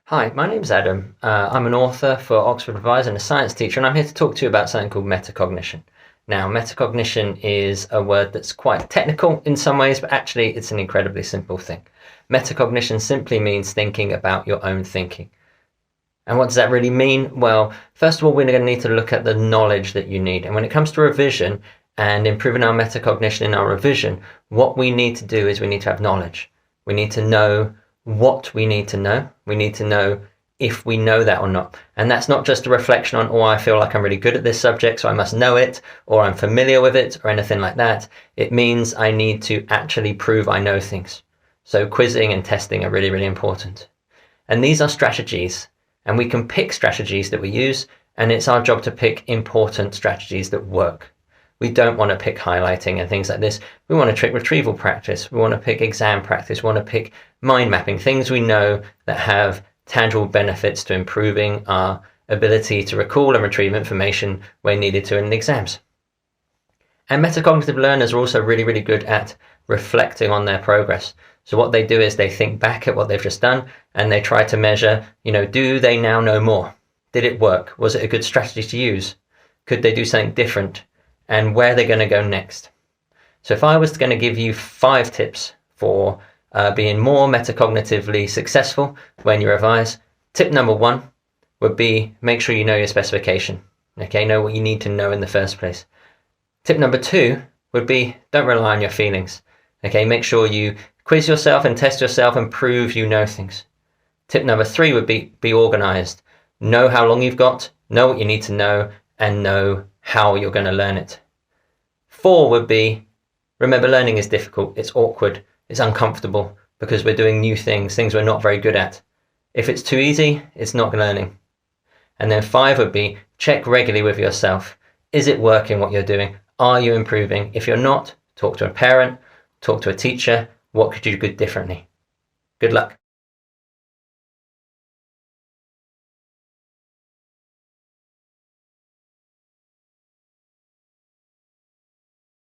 Hi, my name's Adam. I'm an author for Oxford Advisor and a science teacher, and I'm here to talk to you about something called metacognition. Now, metacognition is a word that's quite technical in some ways, but actually it's an incredibly simple thing. Metacognition simply means thinking about your own thinking. And what does that really mean? Well, first of all, we're going to need to look at the knowledge that you need. And when it comes to revision and improving our metacognition in our revision, what we need to do is we need to have knowledge. We need to know what we need to know. We need to know if we know that or not. And that's not just a reflection on, oh, I feel like I'm really good at this subject, so I must know it, or I'm familiar with it, or anything like that. It means I need to actually prove I know things. So quizzing and testing are really, really important. And these are strategies, and we can pick strategies that we use, and it's our job to pick important strategies that work. We don't want to pick highlighting and things like this. We want to pick retrieval practice. We want to pick exam practice. We want to pick mind mapping, things we know that have tangible benefits to improving our ability to recall and retrieve information when needed to in exams. And metacognitive learners are also really, really good at reflecting on their progress. So what they do is they think back at what they've just done and they try to measure, do they now know more? Did it work? Was it a good strategy to use? Could they do something different? And where they're going to go next. So if I was going to give you 5 tips for being more metacognitively successful when you revise, tip number 1 would be make sure you know your specification. Okay, know what you need to know in the first place. Tip number 2 would be don't rely on your feelings. Okay, make sure you quiz yourself and test yourself and prove you know things. Tip number 3 would be organized. Know how long you've got, know what you need to know, and know how you're going to learn it. 4 would be, remember, learning is difficult, it's awkward, it's uncomfortable because we're doing new things we're not very good at. If it's too easy, it's not learning. And then 5 would be, check regularly with yourself. Is it working what you're doing? Are you improving? If you're not, talk to a parent, talk to a teacher. What could you do differently? Good luck.